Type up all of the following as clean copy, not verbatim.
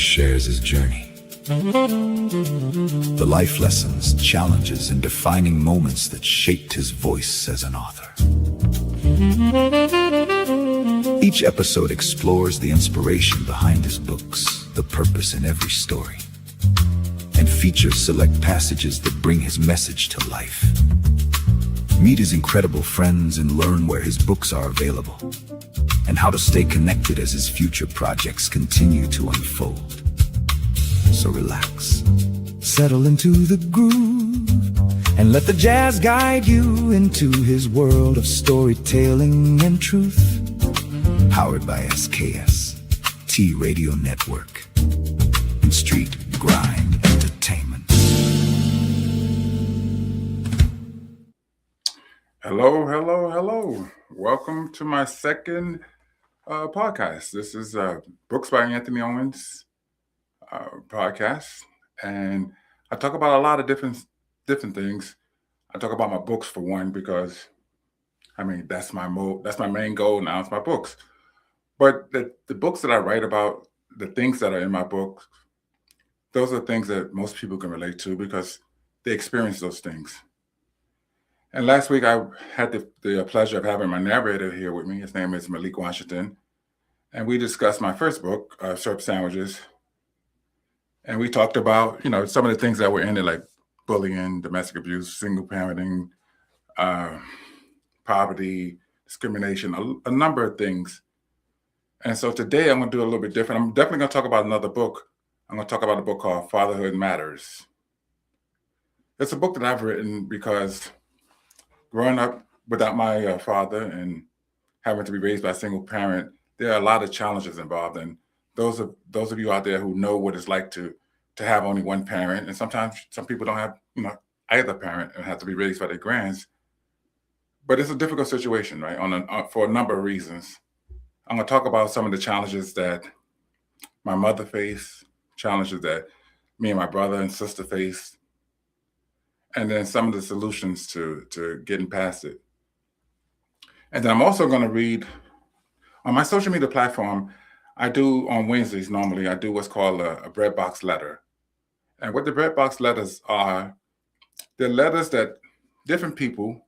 shares his journey. The life lessons, challenges, and defining moments that shaped his voice as an author. Each episode explores the inspiration behind his books, the purpose in every story, and features select passages that bring his message to life. Meet his incredible friends and learn where his books are available, and how to stay connected as his future projects continue to unfold. So relax, settle into the groove, and let the jazz guide you into his world of storytelling and truth. Powered by SKST Radio Network and Street Grind Entertainment. Hello. Welcome to my second podcast. This is Books by Anthony Owens podcast, and I talk about a lot of different things. I talk about my books for one, because that's my main goal now. It's my books. But the books that I write about, the things that are in my books, those are things that most people can relate to because they experience those things. And last week I had the pleasure of having my narrator here with me. His name is Malik Washington. And we discussed my first book, Syrup Sandwiches. And we talked about, some of the things that were in it, like bullying, domestic abuse, single parenting, poverty, discrimination, a number of things. And so today I'm going to do a little bit different. I'm definitely going to talk about another book. I'm going to talk about a book called Fatherhood Matters. It's a book that I've written because growing up without my father and having to be raised by a single parent, there are a lot of challenges involved. And those of you out there who know what it's like to have only one parent, and sometimes some people don't have either parent and have to be raised by their grands. But it's a difficult situation, right? For a number of reasons. I'm going to talk about some of the challenges that my mother faced, challenges that me and my brother and sister faced, and then some of the solutions to getting past it. And then I'm also going to read on my social media platform. I do on Wednesdays normally. I do what's called a breadbox letter, and what the breadbox letters are, they're letters that different people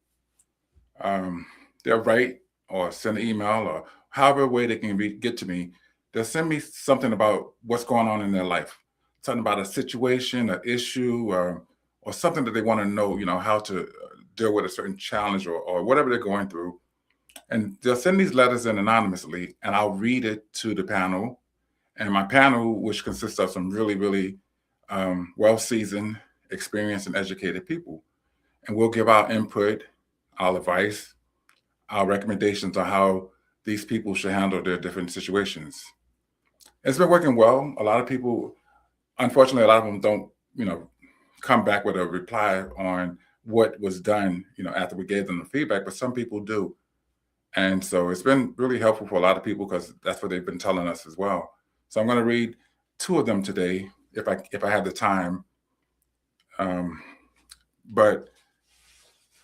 they'll write or send an email or however way they can get to me. They'll send me something about what's going on in their life, something about a situation, an issue, or something that they want to know, how to deal with a certain challenge or whatever they're going through. And they'll send these letters in anonymously, and I'll read it to the panel. And my panel, which consists of some really, really well-seasoned, experienced, and educated people. And we'll give our input, our advice, our recommendations on how these people should handle their different situations. It's been working well. A lot of people, unfortunately, a lot of them don't, come back with a reply on what was done, after we gave them the feedback, but some people do. And so it's been really helpful for a lot of people because that's what they've been telling us as well. So I'm going to read two of them today if I have the time. But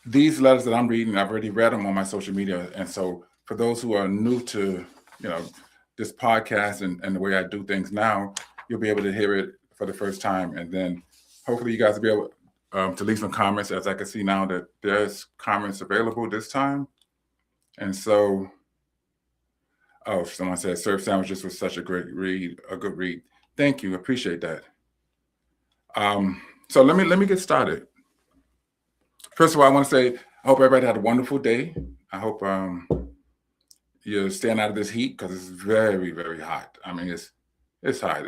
these letters that I'm reading, I've already read them on my social media. And so for those who are new to, this podcast and the way I do things now, you'll be able to hear it for the first time. And then hopefully you guys will be able to leave some comments, as I can see now that there's comments available this time. And so, someone said Syrup Sandwiches was such a good read. Thank you. Appreciate that. So let me get started. First of all, I want to say I hope everybody had a wonderful day. I hope you're staying out of this heat because it's very, very hot. It's hot.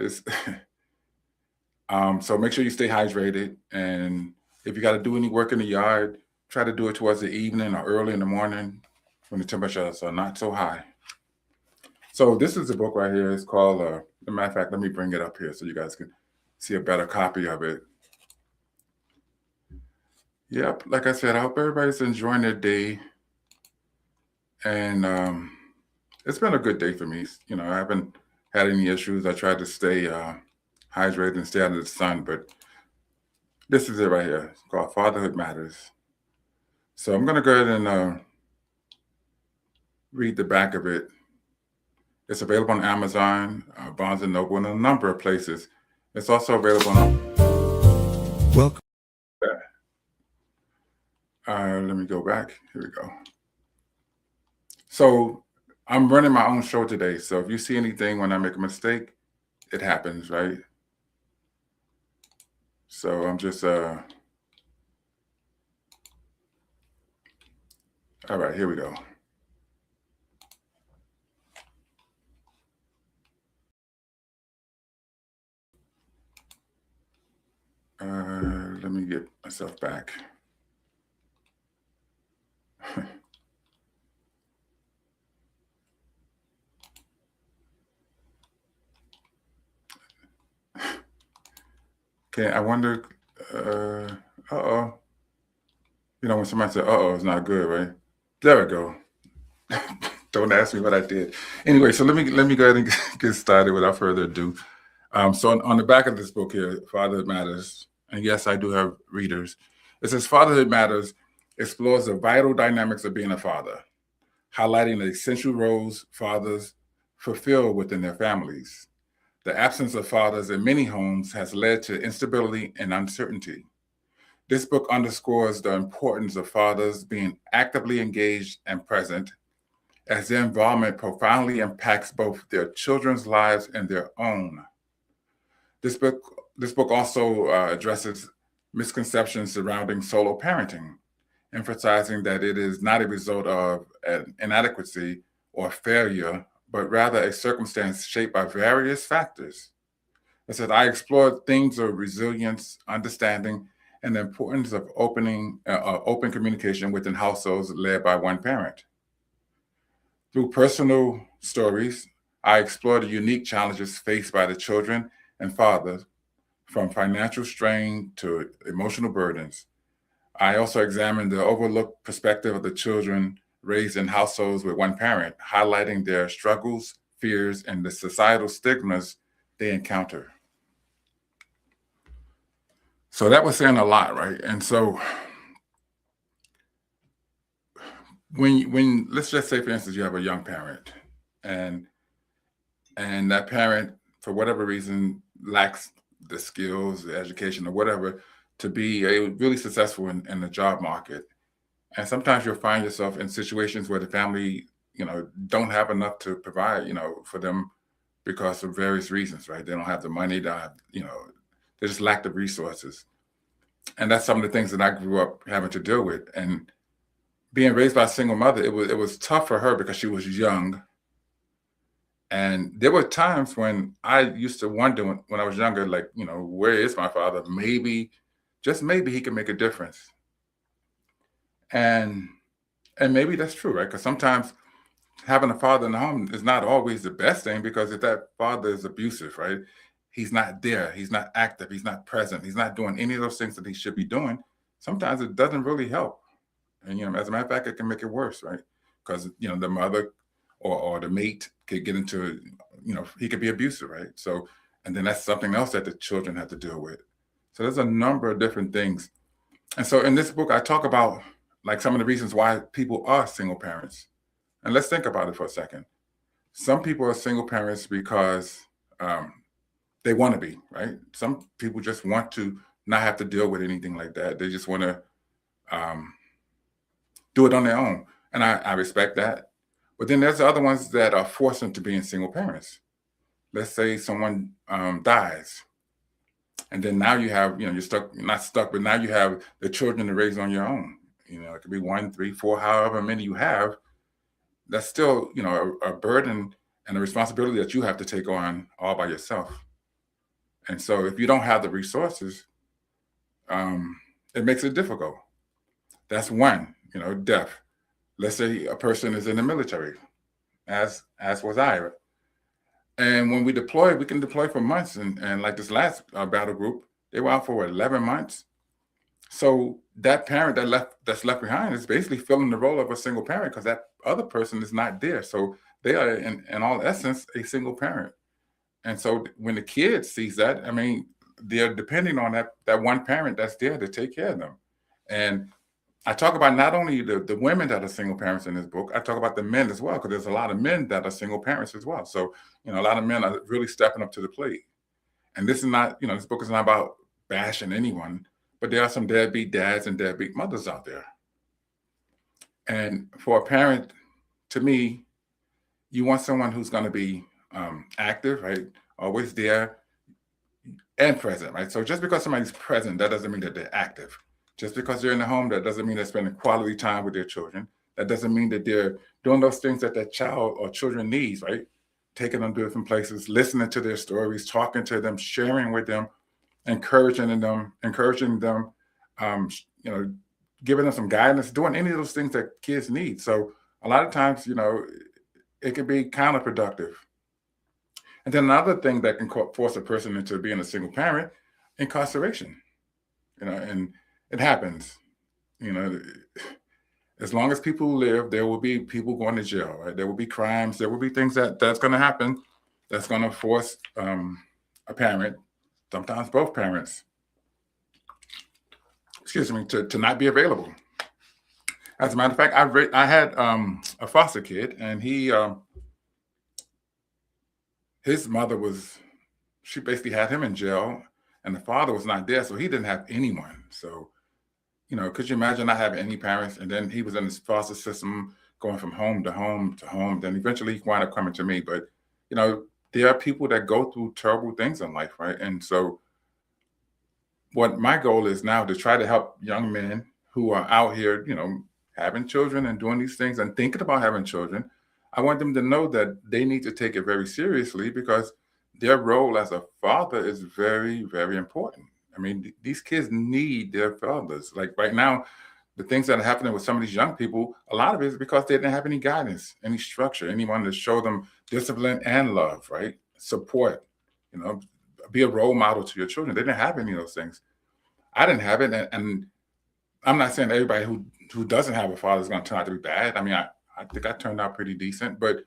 So make sure you stay hydrated. And if you got to do any work in the yard, try to do it towards the evening or early in the morning when the temperatures are not so high. So this is a book right here. It's called, as a matter of fact, let me bring it up here so you guys can see a better copy of it. Yep, like I said, I hope everybody's enjoying their day. And it's been a good day for me. I haven't had any issues. I tried to stay hydrated and stay out of the sun, but this is it right here. It's called Fatherhood Matters. So I'm going to go ahead and read the back of it. It's available on Amazon, Barnes & Noble, and a number of places. It's also available on... Welcome. Let me go back. Here we go. So I'm running my own show today. So if you see anything when I make a mistake, it happens, right? So I'm just... all right, here we go. Let me get myself back. Okay, I wonder, uh-oh. You know, when somebody says, uh-oh, it's not good, right? There we go. Don't ask me what I did. Anyway, so let me go ahead and get started without further ado. So on the back of this book here, Fatherhood Matters, and yes, I do have readers. It says, Fatherhood Matters explores the vital dynamics of being a father, highlighting the essential roles fathers fulfill within their families. The absence of fathers in many homes has led to instability and uncertainty. This book underscores the importance of fathers being actively engaged and present, as their involvement profoundly impacts both their children's lives and their own. This book also addresses misconceptions surrounding solo parenting, emphasizing that it is not a result of an inadequacy or failure, but rather a circumstance shaped by various factors. It says, I explored themes of resilience, understanding, and the importance of open communication within households led by one parent. Through personal stories, I explored the unique challenges faced by the children and fathers, from financial strain to emotional burdens. I also examined the overlooked perspective of the children raised in households with one parent, highlighting their struggles, fears, and the societal stigmas they encounter. So that was saying a lot, right? And so when let's just say, for instance, you have a young parent, and that parent, for whatever reason, lacks the skills, the education, or whatever, to be really successful in the job market. And sometimes you'll find yourself in situations where the family, don't have enough to provide, for them because of various reasons, right? They don't have the money, they don't have, they just lack the resources. And that's some of the things that I grew up having to deal with. And being raised by a single mother, it was tough for her because she was young. And there were times when I used to wonder when I was younger, like, where is my father? Maybe, just maybe he can make a difference. And maybe that's true, right? Because sometimes having a father in the home is not always the best thing, because if that father is abusive, right? He's not there, he's not active, he's not present, he's not doing any of those things that he should be doing. Sometimes it doesn't really help. And, as a matter of fact, it can make it worse, right? Because, the mother or the mate could get into, he could be abusive, right? So, and then that's something else that the children have to deal with. So there's a number of different things. And so in this book, I talk about like some of the reasons why people are single parents. And let's think about it for a second. Some people are single parents because they want to be, right? Some people just want to not have to deal with anything like that. They just want to do it on their own. And I respect that. But then there's the other ones that are forced into being single parents. Let's say someone dies. And then now you have, you're stuck, not stuck, but now you have the children to raise on your own. It could be 1, 3, 4, however many you have. That's still, a burden and a responsibility that you have to take on all by yourself. And so if you don't have the resources, it makes it difficult. That's one, death. Let's say a person is in the military, as was I. And when we deploy, we can deploy for months. And like this last battle group, they were out for 11 months. So that parent that's left behind is basically filling the role of a single parent, because that other person is not there. So they are, in all essence, a single parent. And so when the kid sees that, they're depending on that one parent that's there to take care of them. And I talk about not only the women that are single parents in this book, I talk about the men as well, because there's a lot of men that are single parents as well. So, a lot of men are really stepping up to the plate. And this is not, this book is not about bashing anyone, but there are some deadbeat dads and deadbeat mothers out there. And for a parent, to me, you want someone who's going to be active, right? Always there and present, right? So just because somebody's present, that doesn't mean that they're active. Just because they're in the home, that doesn't mean they're spending quality time with their children. That doesn't mean that they're doing those things that that child or children needs, right? Taking them to different places, listening to their stories, talking to them, sharing with them, encouraging them, giving them some guidance, doing any of those things that kids need. So a lot of times, it can be counterproductive. And then another thing that can force a person into being a single parent, incarceration. And it happens. As long as people live, there will be people going to jail, right? There will be crimes. There will be things that's going to happen that's going to force a parent, sometimes both parents, to not be available. As a matter of fact, I had a foster kid, and his mother she basically had him in jail, and the father was not there, so he didn't have anyone. So, could you imagine not having any parents? And then he was in this foster system, going from home to home to home. Then eventually he wound up coming to me. But, there are people that go through terrible things in life, right? And so what my goal is now to try to help young men who are out here, having children and doing these things and thinking about having children. I want them to know that they need to take it very seriously, because their role as a father is very, very important. I mean, these kids need their fathers. Like right now, the things that are happening with some of these young people, a lot of it is because they didn't have any guidance, any structure, anyone to show them discipline and love, right? Support, be a role model to your children. They didn't have any of those things. I didn't have it. And I'm not saying everybody who doesn't have a father is going to turn out to be bad. I mean, I think I turned out pretty decent, but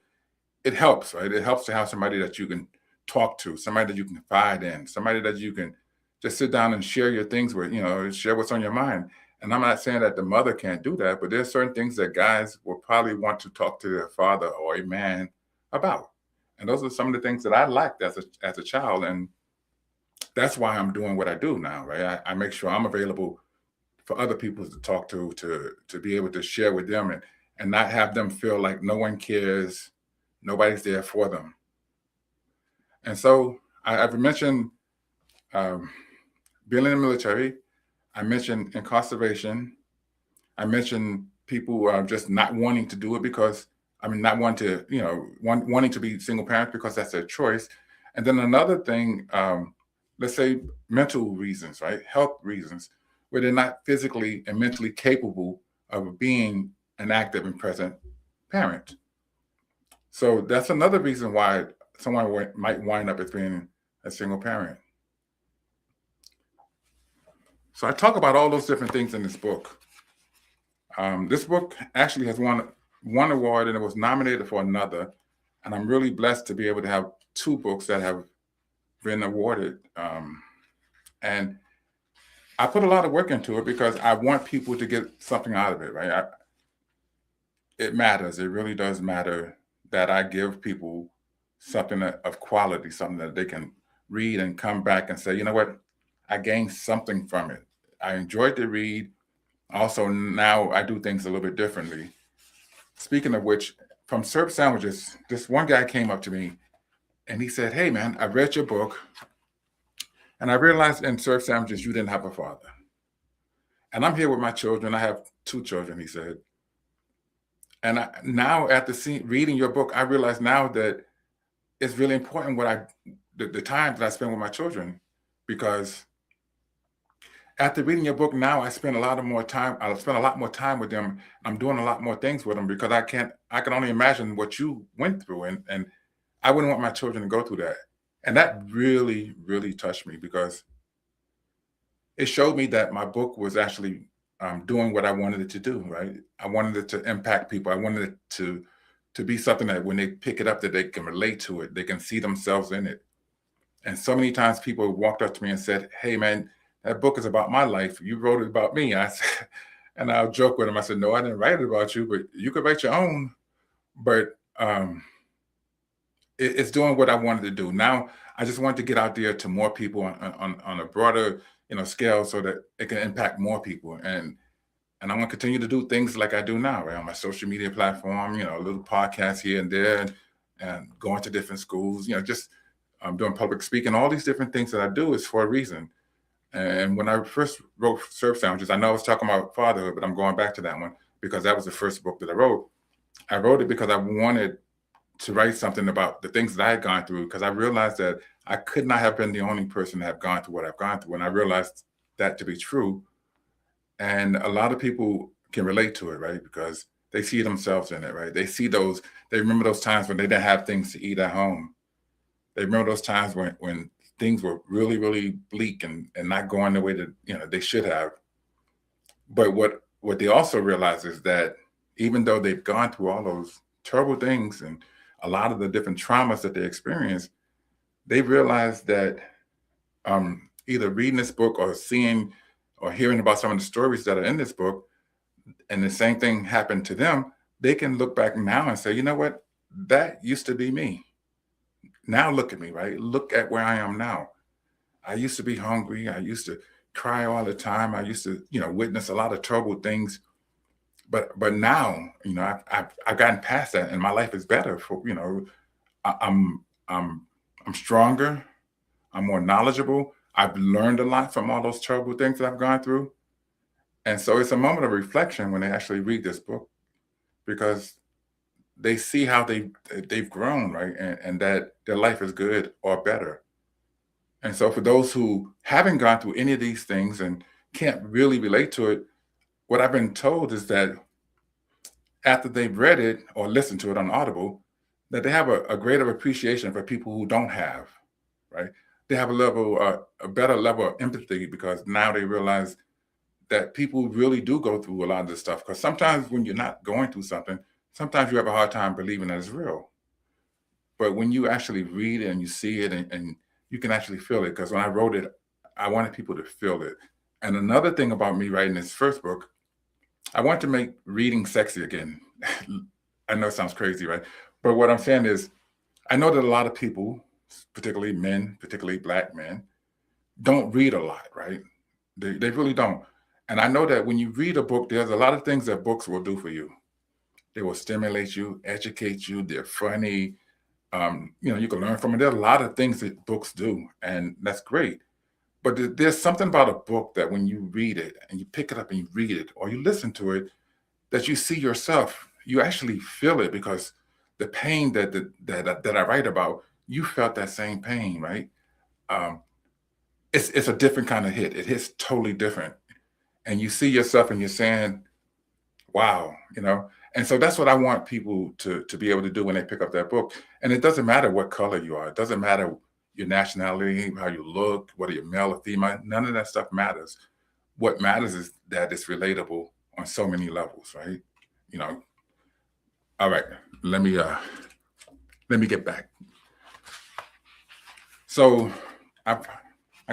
it helps, right? It helps to have somebody that you can talk to, somebody that you can confide in, somebody that you can just sit down and share your things with, share what's on your mind. And I'm not saying that the mother can't do that, but there's certain things that guys will probably want to talk to their father or a man about. And those are some of the things that I liked as a child. And that's why I'm doing what I do now, right? I make sure I'm available for other people to talk to be able to share with them and not have them feel like no one cares, nobody's there for them. And so I've mentioned being in the military. I mentioned incarceration. I mentioned people who are just not wanting to do it not wanting to, wanting to be single parents because that's their choice. And then another thing, let's say mental reasons, right? Health reasons, where they're not physically and mentally capable of being an active and present parent. So that's another reason why someone might wind up as being a single parent. So I talk about all those different things in this book. This book actually has won one award, and it was nominated for another. And I'm really blessed to be able to have two books that have been awarded. And I put a lot of work into it because I want people to get something out of it, right? It matters. It really does matter that I give people something of quality, something that they can read and come back and say, you know what? I gained something from it. I enjoyed the read. Also, now I do things a little bit differently. Speaking of which, from Surf Sandwiches, this one guy came up to me and he said, hey, man, I read your book and I realized in Surf Sandwiches you didn't have a father. And I'm here with my children. I have 2 children, he said. And now after reading your book, I realize now that it's really important the time that I spend with my children, because after reading your book now, I spend a lot more time with them. I'm doing a lot more things with them because I can only imagine what you went through. And I wouldn't want my children to go through that. And that really, really touched me, because it showed me that my book was actually doing what I wanted it to do, right? I wanted it to impact people. I wanted it to be something that when they pick it up, that they can relate to it. They can see themselves in it. And so many times people walked up to me and said, hey, man, that book is about my life. You wrote it about me. I And I'll joke with him. I said, no, I didn't write it about you, but you could write your own. But it's doing what I wanted to do. Now, I just want to get out there to more people on a broader, scale, so that it can impact more people. And I'm going to continue to do things like I do now, right? On my social media platform, a little podcast here and there, and going to different schools, just doing public speaking. All these different things that I do is for a reason. And when I first wrote Surf Sandwiches, I know I was talking about fatherhood, but I'm going back to that one because that was the first book that I wrote. I wrote it because I wanted to write something about the things that I had gone through, because I realized that I could not have been the only person to have gone through what I've gone through. And I realized that to be true. And a lot of people can relate to it, right? Because they see themselves in it, right? They remember those times when they didn't have things to eat at home. They remember those times when things were really, really bleak and not going the way that, they should have. But what they also realize is that even though they've gone through all those terrible things and a lot of the different traumas that they experience, they realize that either reading this book or seeing or hearing about some of the stories that are in this book, and the same thing happened to them, they can look back now and say, you know what, that used to be me. Now look at me, right? Look at where I am now. I used to be hungry. I used to cry all the time. I used to, witness a lot of terrible things. But now, I've gotten past that, and my life is better. I'm stronger. I'm more knowledgeable. I've learned a lot from all those terrible things that I've gone through. And so it's a moment of reflection when they actually read this book, because they see how they've grown, right? And that their life is good or better. And so for those who haven't gone through any of these things and can't really relate to it, what I've been told is that after they've read it or listened to it on Audible, that they have a greater appreciation for people who don't have, right? They have a better level of empathy, because now they realize that people really do go through a lot of this stuff. Because sometimes when you're not going through something, sometimes you have a hard time believing that it's real. But when you actually read it and you see it and you can actually feel it, because when I wrote it, I wanted people to feel it. And another thing about me writing this first book, I want to make reading sexy again. I know it sounds crazy, right? But what I'm saying is, I know that a lot of people, particularly men, particularly Black men, don't read a lot, right? They really don't. And I know that when you read a book, there's a lot of things that books will do for you. They will stimulate you, educate you. They're funny. You can learn from them. There are a lot of things that books do, and that's great. But there's something about a book that when you read it and you pick it up and you read it or you listen to it, that you see yourself. You actually feel it, because the pain that I write about, you felt that same pain, right? It's a different kind of hit. It hits totally different. And you see yourself and you're saying, wow, And so that's what I want people to be able to do when they pick up that book. And it doesn't matter what color you are. It doesn't matter your nationality, how you look, whether you're male or female. None of that stuff matters. What matters is that it's relatable on so many levels, right? All right, let me get back. So I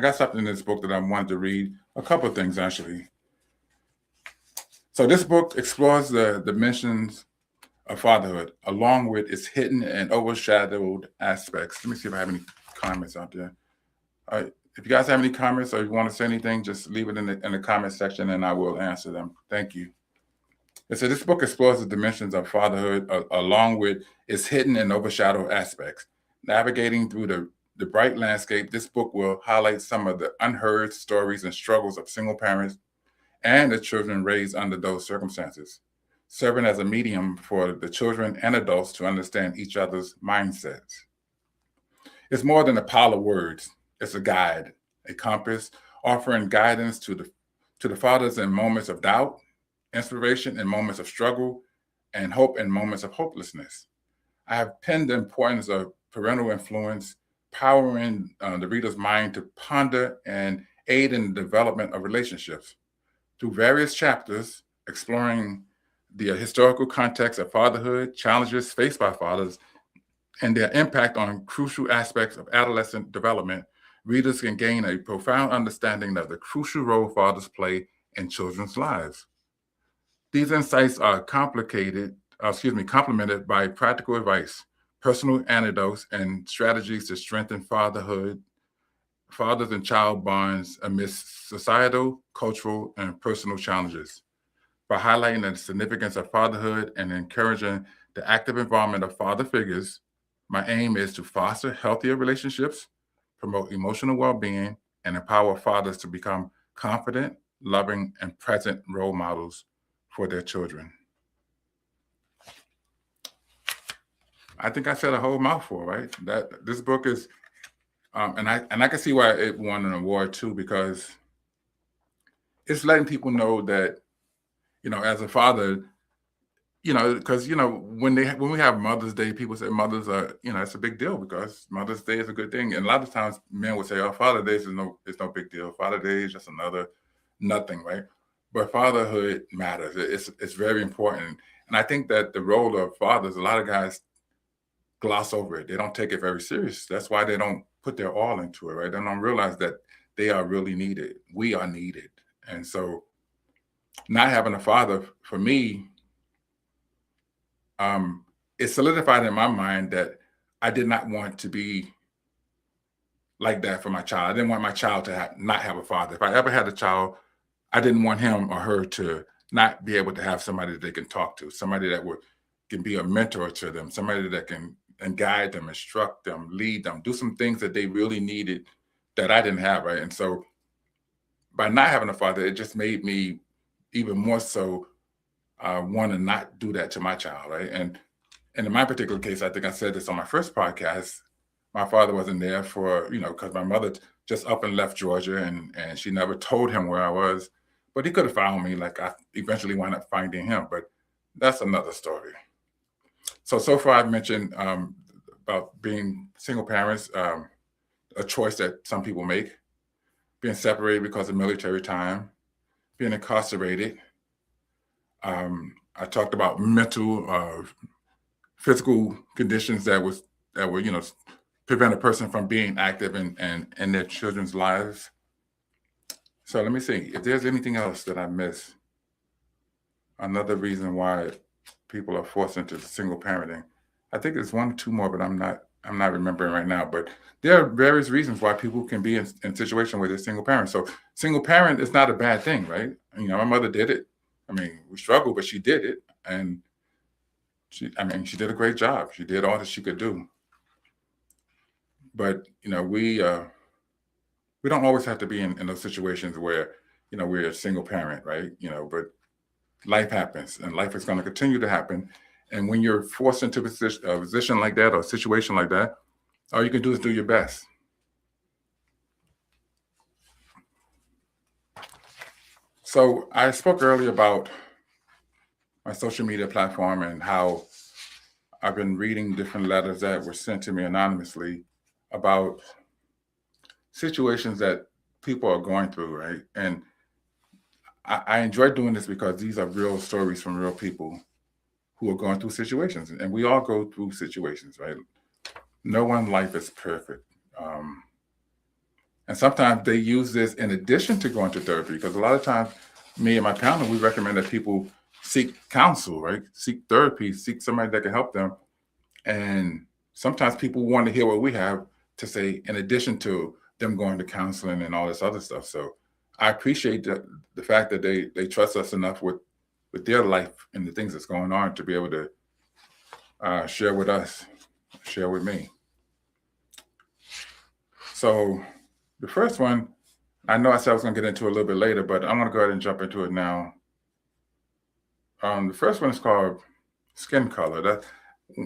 got something in this book that I wanted to read, a couple of things actually. So this book explores the dimensions of fatherhood, along with its hidden and overshadowed aspects. Let me see if I have any comments out there. All right. If you guys have any comments or you want to say anything, just leave it in the comment section and I will answer them. Thank you. It said this book explores the dimensions of fatherhood along with its hidden and overshadowed aspects. Navigating through the bright landscape, this book will highlight some of the unheard stories and struggles of single parents and the children raised under those circumstances, serving as a medium for the children and adults to understand each other's mindsets. It's more than a pile of words. It's a guide, a compass, offering guidance to the fathers in moments of doubt, inspiration in moments of struggle, and hope in moments of hopelessness. I have penned the importance of parental influence, powering the reader's mind to ponder and aid in the development of relationships. Through various chapters, exploring the historical context of fatherhood, challenges faced by fathers, and their impact on crucial aspects of adolescent development, readers can gain a profound understanding of the crucial role fathers play in children's lives. These insights are complemented by practical advice, personal anecdotes, and strategies to strengthen fatherhood, fathers and child bonds amidst societal, cultural, and personal challenges. By highlighting the significance of fatherhood and encouraging the active involvement of father figures, my aim is to foster healthier relationships, promote emotional well being, and empower fathers to become confident, loving, and present role models for their children. I think I said a whole mouthful, right? That this book is, and I can see why it won an award too, because it's letting people know that, as a father, because when we have Mother's Day, people say mothers are, it's a big deal because Mother's Day is a good thing, and a lot of times men would say, "Oh, Father's Day is no big deal. Father's Day is just another nothing," right? But fatherhood matters. It's very important, and I think that the role of fathers, a lot of guys gloss over it. They don't take it very serious. That's why they don't put their all into it, right? They don't realize that they are really needed. We are needed, and so not having a father for me. It solidified in my mind that I did not want to be like that for my child. I didn't want my child to not have a father. If I ever had a child, I didn't want him or her to not be able to have somebody that they can talk to, somebody that can be a mentor to them, somebody that can and guide them, instruct them, lead them, do some things that they really needed that I didn't have, right? And so by not having a father, it just made me even more so want to not do that to my child, right? And in my particular case, I think I said this on my first podcast. My father wasn't there for, because my mother just up and left Georgia, and she never told him where I was, but he could have found me. Like I eventually wound up finding him, but that's another story. So far I've mentioned about being single parents, a choice that some people make, being separated because of military time, being incarcerated. I talked about mental, physical conditions that were prevent a person from being active in their children's lives. So let me see if there's anything else that I missed. Another reason why people are forced into single parenting. I think there's one or two more, but I'm not remembering right now. But there are various reasons why people can be in situations where they're single parents. So single parent is not a bad thing, right? My mother did it. I mean, we struggled, but she did it. And she did a great job. She did all that she could do. But, we don't always have to be in those situations where, we're a single parent, right? But life happens and life is going to continue to happen. And when you're forced into a position like that or a situation like that, all you can do is do your best. So I spoke earlier about my social media platform and how I've been reading different letters that were sent to me anonymously about situations that people are going through, right? And I enjoy doing this because these are real stories from real people who are going through situations. And we all go through situations, right? No one's life is perfect. And sometimes they use this in addition to going to therapy, because a lot of times me and my panel, we recommend that people seek counsel, right? Seek therapy, seek somebody that can help them. And sometimes people want to hear what we have to say in addition to them going to counseling and all this other stuff. So I appreciate the fact that they trust us enough with their life and the things that's going on to be able to share with us, share with me. So the first one, I know I said I was going to get into a little bit later, but I'm going to go ahead and jump into it now. The first one is called Skin Color.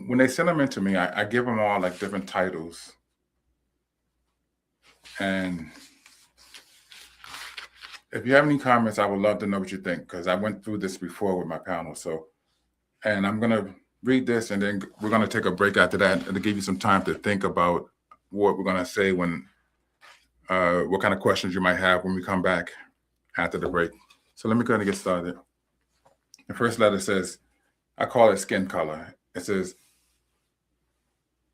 When they send them in to me, I give them all like different titles. And if you have any comments, I would love to know what you think, because I went through this before with my panel. And I'm going to read this, and then we're going to take a break after that and to give you some time to think about what we're going to say when, what kind of questions you might have when we come back after the break. So let me go ahead and get started. The first letter says, I call it Skin Color. It says,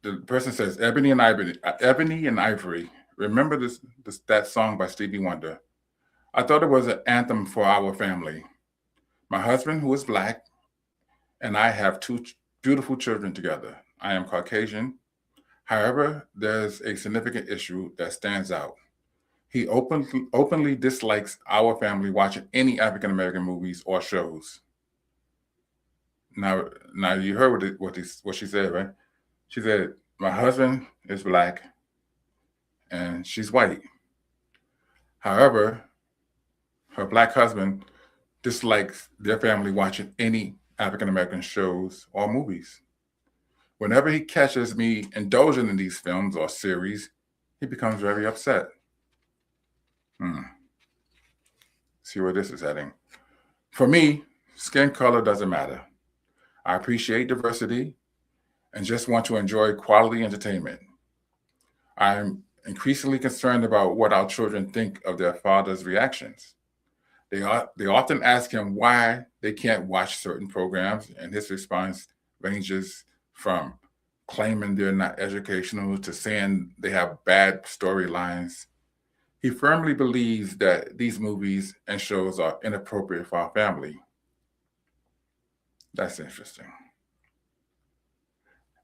the person says, Ebony and Ivory. Remember that song by Stevie Wonder? I thought it was an anthem for our family. My husband, who is Black, and I have two beautiful children together. I am Caucasian. However, there's a significant issue that stands out. He openly dislikes our family watching any African American movies or shows. Now you heard what she said, right? She said, my husband is Black and she's white. However, her Black husband dislikes their family watching any African American shows or movies. Whenever he catches me indulging in these films or series, he becomes very upset. See where this is heading. For me, skin color doesn't matter. I appreciate diversity and just want to enjoy quality entertainment. I'm increasingly concerned about what our children think of their father's reactions. They often ask him why they can't watch certain programs, and his response ranges from claiming they're not educational to saying they have bad storylines. He firmly believes that these movies and shows are inappropriate for our family. That's interesting.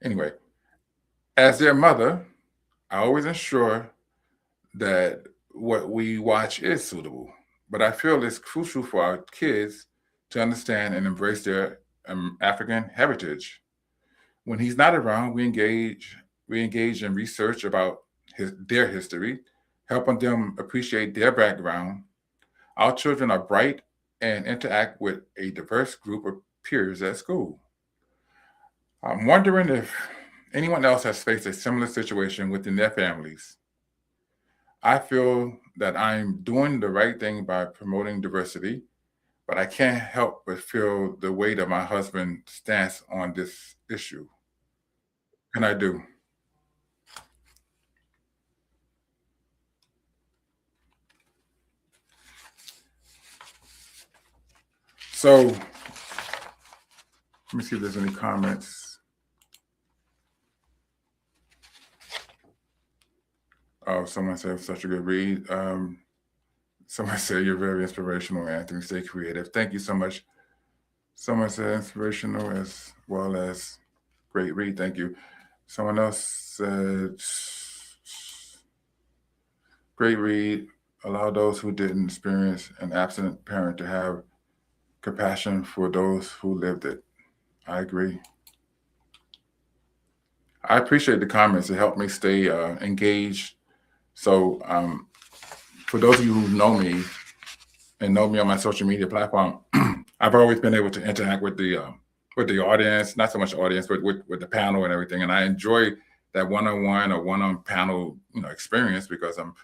Anyway, as their mother, I always ensure that what we watch is suitable, but I feel it's crucial for our kids to understand and embrace their African heritage. When he's not around, we engage in research about their history, helping them appreciate their background. Our children are bright and interact with a diverse group of peers at school. I'm wondering if anyone else has faced a similar situation within their families. I feel that I'm doing the right thing by promoting diversity, but I can't help but feel the weight of my husband's stance on this issue. What can I do? So, let me see if there's any comments. Oh, someone said such a good read. Someone said you're very inspirational, Anthony. Stay creative. Thank you so much. Someone said inspirational as well as great read. Thank you. Someone else said great read. Allow those who didn't experience an absent parent to have compassion for those who lived it. I agree. I appreciate the comments. It helped me stay engaged. So for those of you who know me and know me on my social media platform, I've always been able to interact with the audience, not so much audience, but with the panel and everything. And I enjoy that one-on-one or one-on panel, experience because I'm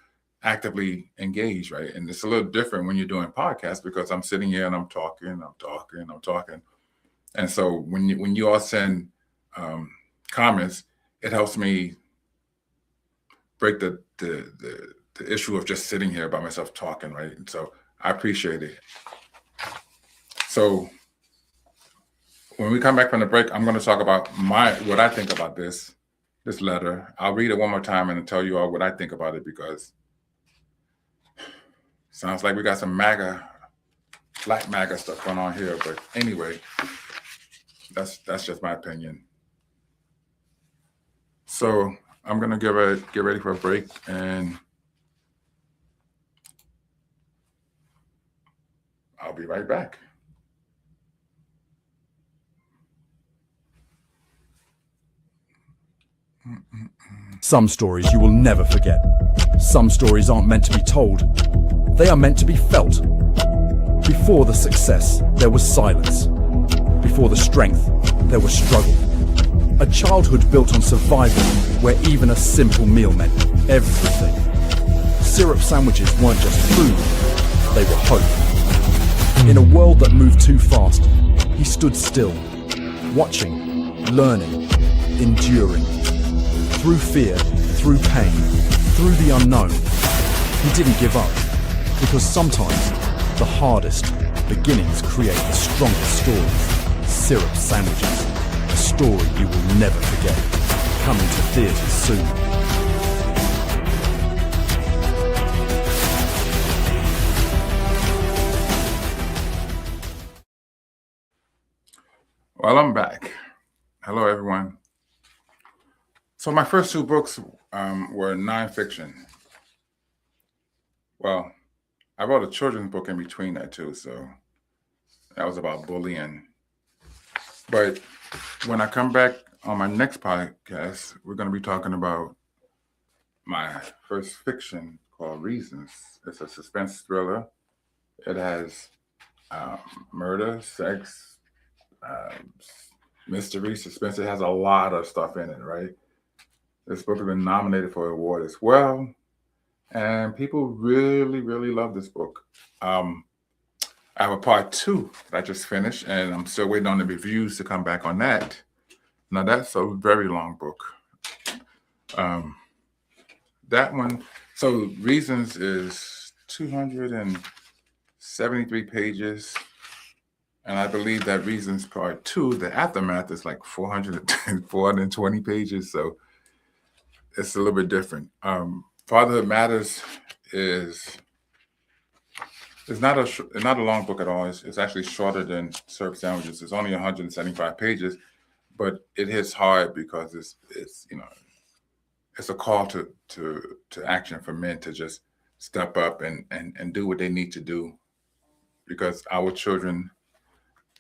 actively engaged, right? And it's a little different when you're doing podcasts because I'm sitting here and I'm talking. And so when you all send comments, it helps me break the issue of just sitting here by myself talking, right? And so I appreciate it. So when we come back from the break, I'm going to talk about what I think about this letter. I'll read it one more time and tell you all what I think about it because sounds like we got some Black MAGA stuff going on here. But anyway, that's just my opinion. So I'm going to get ready for a break and I'll be right back. Some stories you will never forget. Some stories aren't meant to be told. They are meant to be felt. Before the success, there was silence. Before the strength, there was struggle. A childhood built on survival, where even a simple meal meant everything. Syrup sandwiches weren't just food, they were hope. In a world that moved too fast, he stood still, watching, learning, enduring. Through fear, through pain, through the unknown, he didn't give up. Because sometimes, the hardest beginnings create the strongest stories. Syrup sandwiches, a story you will never forget. Coming to theatres soon. Well, I'm back. Hello, everyone. So my first two books were nonfiction. Well, I wrote a children's book in between that too, so that was about bullying. But when I come back on my next podcast, we're going to be talking about my first fiction called Reasons. It's a suspense thriller. It has murder, sex, mystery, suspense. It has a lot of stuff in it, right? This book has been nominated for an award as well. And people really, really love this book. I have a part 2 that I just finished, and I'm still waiting on the reviews to come back on that. Now, that's a very long book. That one, so Reasons is 273 pages. And I believe that Reasons Part 2, the aftermath, is like 420 pages. So it's a little bit different. Fatherhood Matters is not a long book at all. It's actually shorter than Syrup Sandwiches. It's only 175 pages, but it hits hard because it's a call to action for men to just step up and do what they need to do, because our children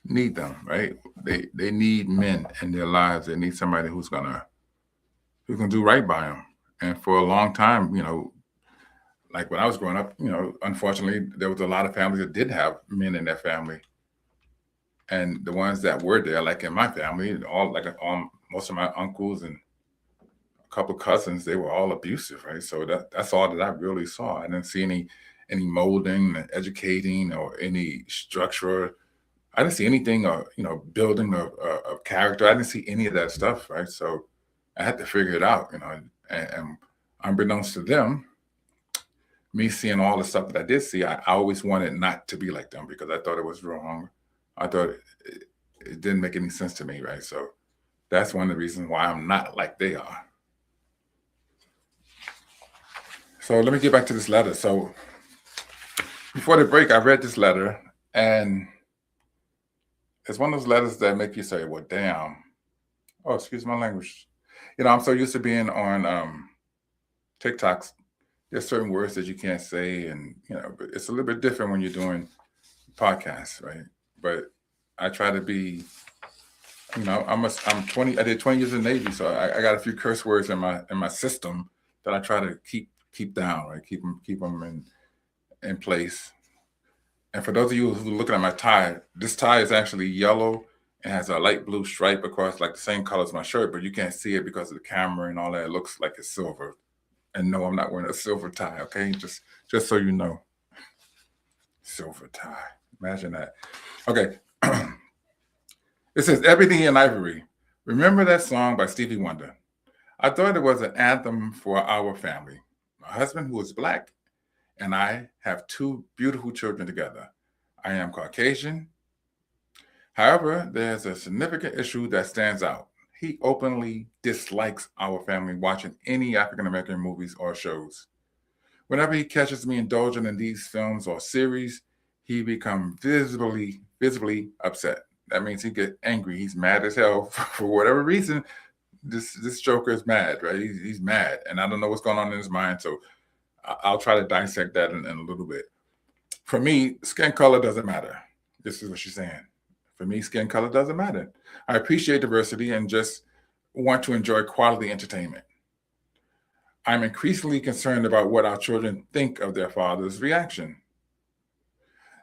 need them, right? They need men in their lives. They need somebody who can do right by them. And for a long time, like when I was growing up, unfortunately, there was a lot of families that did have men in their family. And the ones that were there, like in my family, most of my uncles and a couple of cousins, they were all abusive, right? So that's all that I really saw. I didn't see any molding, educating, or any structure. I didn't see anything, building of character. I didn't see any of that stuff, right? So I had to figure it out, and unbeknownst to them, me seeing all the stuff that I did see, I always wanted not to be like them because I thought it was wrong. I thought it didn't make any sense to me, right? So that's one of the reasons why I'm not like they are. So let me get back to this letter. So before the break, I read this letter, and it's one of those letters that make you say, well, damn. Oh, excuse my language. I'm so used to being on TikToks. There's certain words that you can't say, and but it's a little bit different when you're doing podcasts, right? But I try to be, I'm 20. I did 20 years in the Navy, so I got a few curse words in my system that I try to keep down, right? Keep them in place. And for those of you who are looking at my tie, this tie is actually yellow and has a light blue stripe across, like the same color as my shirt, but you can't see it because of the camera and all that. It looks like it's silver. And no, I'm not wearing a silver tie, okay? Just so you know. Silver tie. Imagine that. Okay. It says, Ebony and Ivory. Remember that song by Stevie Wonder? I thought it was an anthem for our family. My husband, who is Black, and I have 2 beautiful children together. I am Caucasian. However, there's a significant issue that stands out. He openly dislikes our family watching any African-American movies or shows. Whenever he catches me indulging in these films or series, he becomes visibly upset. That means he gets angry. He's mad as hell for whatever reason. This Joker is mad, right? He's mad, and I don't know what's going on in his mind. So I'll try to dissect that in a little bit. For me, skin color doesn't matter. This is what she's saying. For me, skin color doesn't matter. I appreciate diversity and just want to enjoy quality entertainment. I'm increasingly concerned about what our children think of their father's reaction.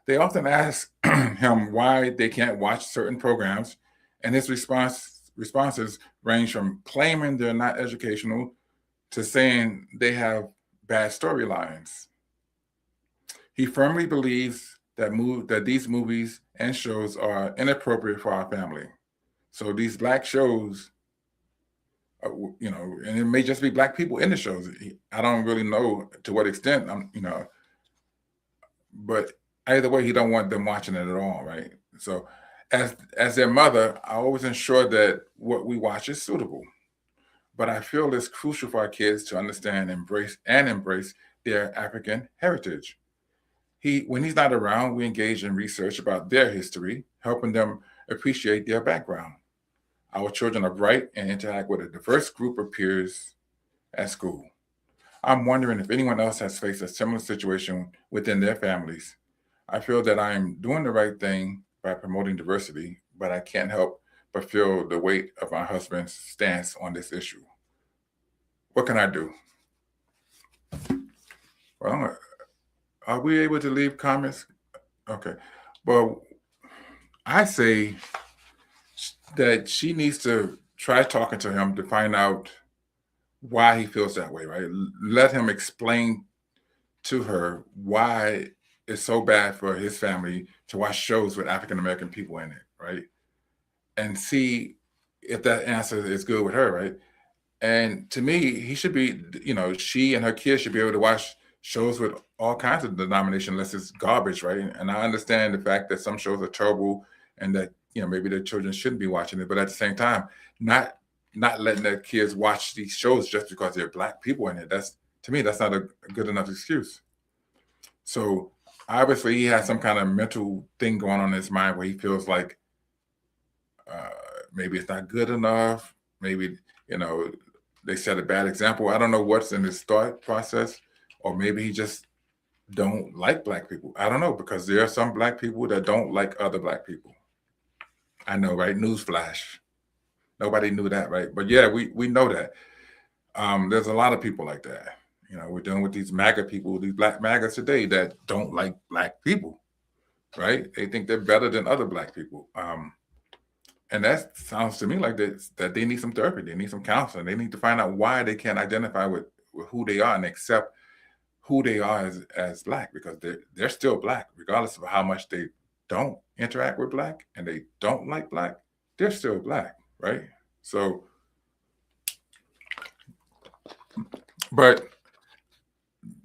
They often ask him why they can't watch certain programs, and his responses range from claiming they're not educational to saying they have bad storylines. He firmly believes that these movies and shows are inappropriate for our family. So these Black shows, and it may just be Black people in the shows. I don't really know to what extent, but either way, he don't want them watching it at all, right? So as their mother, I always ensure that what we watch is suitable. But I feel it's crucial for our kids to understand, embrace their African heritage. When he's not around, we engage in research about their history, helping them appreciate their background. Our children are bright and interact with a diverse group of peers at school. I'm wondering if anyone else has faced a similar situation within their families. I feel that I am doing the right thing by promoting diversity, but I can't help but feel the weight of my husband's stance on this issue. What can I do? Well, are we able to leave comments? Okay. Well, I say that she needs to try talking to him to find out why he feels that way, right? Let him explain to her why it's so bad for his family to watch shows with African-American people in it, right? And see if that answer is good with her, right? And to me, he should be, she and her kids should be able to watch shows with all kinds of denomination unless it's garbage, right? And I understand the fact that some shows are terrible and that, maybe their children shouldn't be watching it, but at the same time, not letting their kids watch these shows just because they're Black people in it. To me, that's not a good enough excuse. So obviously he has some kind of mental thing going on in his mind where he feels like maybe it's not good enough. Maybe, they set a bad example. I don't know what's in his thought process, or maybe he just don't like Black people. I don't know, because there are some Black people that don't like other Black people. I know, right? Newsflash. Nobody knew that, right? But yeah, we know that. There's a lot of people like that. We're dealing with these MAGA people, these Black MAGAs today that don't like Black people, right? They think they're better than other Black people. And that sounds to me like that they need some therapy. They need some counseling. They need to find out why they can't identify with who they are and accept who they are as Black, because they're still Black, regardless of how much they don't interact with Black and they don't like Black. They're still Black, right? So, but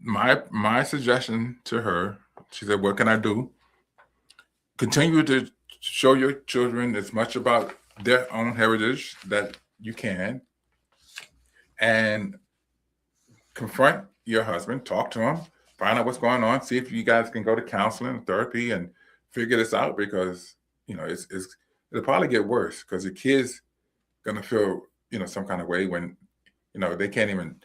my suggestion to her, she said, what can I do? Continue to show your children as much about their own heritage that you can, and confront your husband, talk to him, find out what's going on, see if you guys can go to counseling, therapy, and figure this out, because it'll probably get worse, because the kid's gonna feel some kind of way when they can't even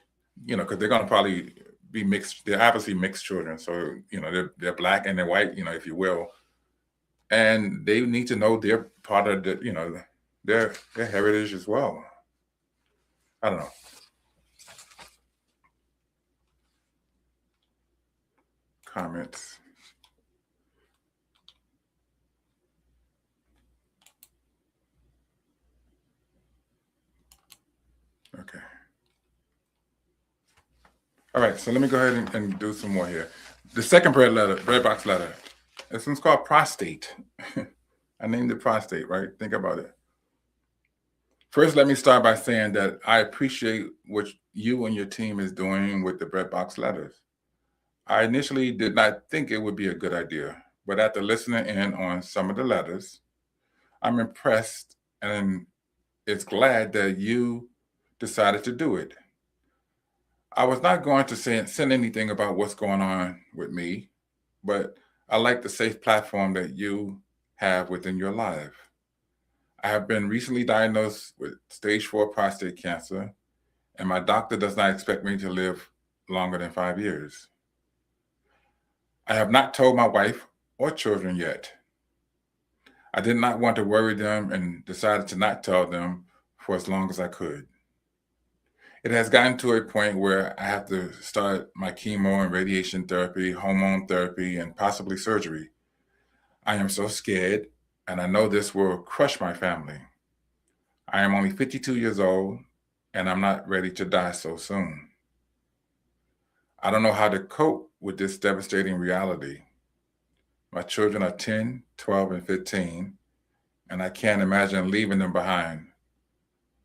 because they're gonna probably be mixed. They're obviously mixed children, so they're Black and they're white, if you will, and they need to know they're part of the their heritage as well. I don't know. Comments. Okay. All right, so let me go ahead and do some more here. The second bread box letter. This one's called prostate. I named it prostate, right? Think about it. First, let me start by saying that I appreciate what you and your team is doing with the bread box letters. I initially did not think it would be a good idea, but after listening in on some of the letters, I'm impressed, and it's glad that you decided to do it. I was not going to send anything about what's going on with me, but I like the safe platform that you have within your life. I have been recently diagnosed with stage 4 prostate cancer, and my doctor does not expect me to live longer than 5 years. I have not told my wife or children yet. I did not want to worry them and decided to not tell them for as long as I could. It has gotten to a point where I have to start my chemo and radiation therapy, hormone therapy, and possibly surgery. I am so scared, and I know this will crush my family. I am only 52 years old, and I'm not ready to die so soon. I don't know how to cope with this devastating reality. My children are 10, 12, and 15, and I can't imagine leaving them behind.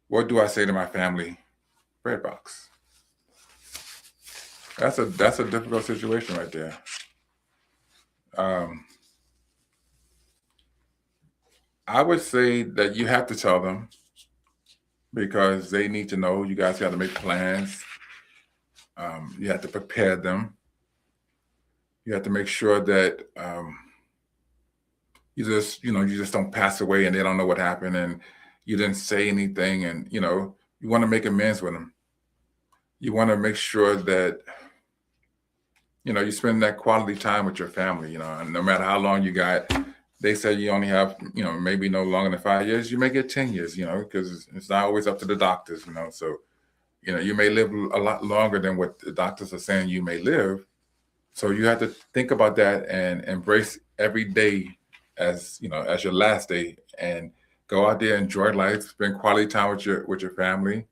What do I say to my family? Bread box. That's a difficult situation right there. I would say that you have to tell them, because they need to know. You guys got to make plans. You have to prepare them. You have to make sure that you just don't pass away and they don't know what happened and you didn't say anything, and you want to make amends with them. You want to make sure that you spend that quality time with your family, and no matter how long you got. They say you only have, maybe no longer than 5 years. You may get 10 years, because it's not always up to the doctors, So, you may live a lot longer than what the doctors are saying you may live. So you have to think about that and embrace every day as your last day, and go out there, enjoy life, spend quality time with your family.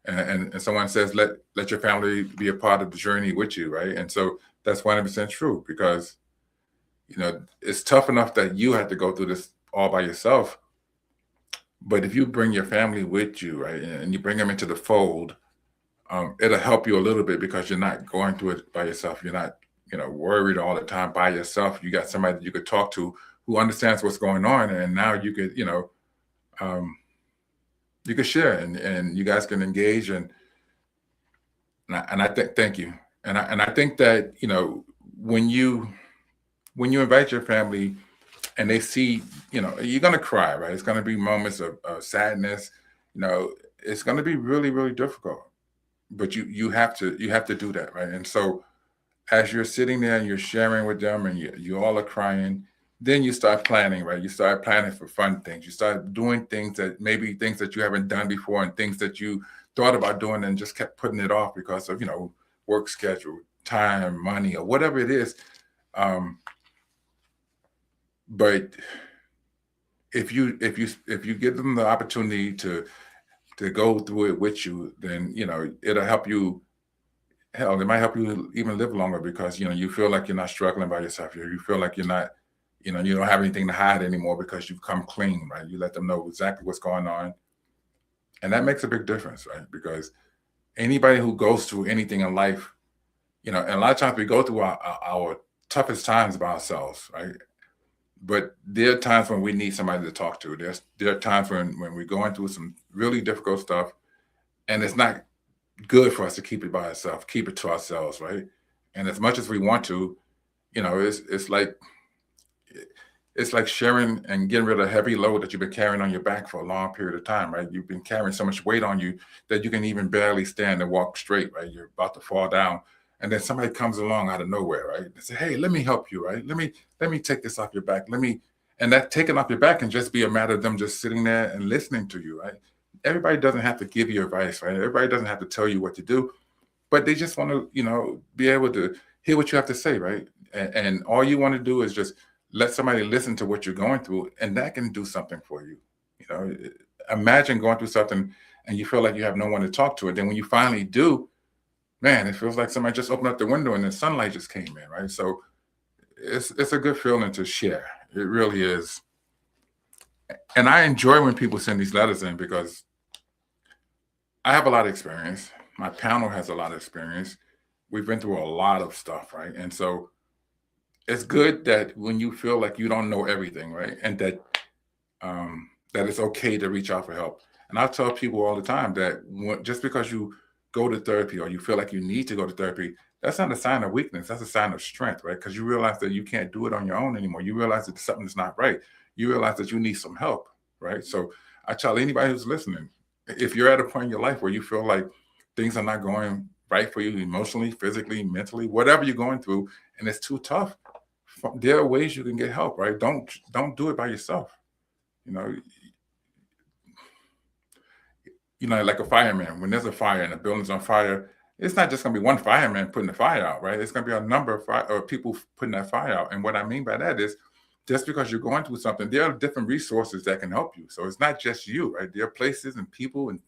And someone says, let your family be a part of the journey with you, right? And so that's 100% true, because it's tough enough that you have to go through this all by yourself. But if you bring your family with you, right, and you bring them into the fold, it'll help you a little bit, because you're not going through it by yourself. You're not, worried all the time by yourself. You got somebody that you could talk to who understands what's going on, and now you could, you could share, and you guys can engage, and I think, thank you, and I think that when you invite your family and they see, you're going to cry, right? It's going to be moments of sadness. It's going to be really, really difficult, but you have to do that, right? And so as you're sitting there and you're sharing with them and you all are crying, then you start planning, right? You start planning for fun things. You start doing things that you haven't done before, and things that you thought about doing and just kept putting it off because of, work schedule, time, money, or whatever it is. But if you give them the opportunity to go through it with you, then it'll help you. Hell, it might help you even live longer, because you feel like you're not struggling by yourself. You feel like you're not, you don't have anything to hide anymore, because you've come clean, right? You let them know exactly what's going on, and that makes a big difference, right? Because anybody who goes through anything in life, and a lot of times we go through our toughest times by ourselves, right? But there are times when we need somebody to talk to. There are times when we're going through some really difficult stuff, and it's not good for us to keep it by ourselves, keep it to ourselves, right? And as much as we want to, it's like sharing and getting rid of a heavy load that you've been carrying on your back for a long period of time, right? You've been carrying so much weight on you that you can even barely stand and walk straight, right? You're about to fall down. And then somebody comes along out of nowhere, right? They say, hey, let me help you, right? Let me take this off your back. And that taking off your back can just be a matter of them just sitting there and listening to you, right? Everybody doesn't have to give you advice, right? Everybody doesn't have to tell you what to do, but they just want to, be able to hear what you have to say, right? And all you want to do is just let somebody listen to what you're going through, and that can do something for you. Imagine going through something and you feel like you have no one to talk to. And then when you finally do, man, it feels like somebody just opened up the window and the sunlight just came in, right? So it's a good feeling to share. It really is. And I enjoy when people send these letters in, because I have a lot of experience. My panel has a lot of experience. We've been through a lot of stuff, right? And so it's good that when you feel like you don't know everything, right? And that it's okay to reach out for help. And I tell people all the time that just because you go to therapy or you feel like you need to go to therapy, that's not a sign of weakness. That's a sign of strength, right? Because you realize that you can't do it on your own anymore. You realize that something's not right. You realize that you need some help, right? So I tell anybody who's listening, if you're at a point in your life where you feel like things are not going right for you emotionally, physically, mentally, whatever you're going through, and it's too tough, there are ways you can get help, right? Don't do it by yourself. Like a fireman, when there's a fire and the building's on fire, it's not just going to be one fireman putting the fire out, right? It's going to be a number of people putting that fire out. And what I mean by that is, just because you're going through something, there are different resources that can help you. So it's not just you, right? There are places and people and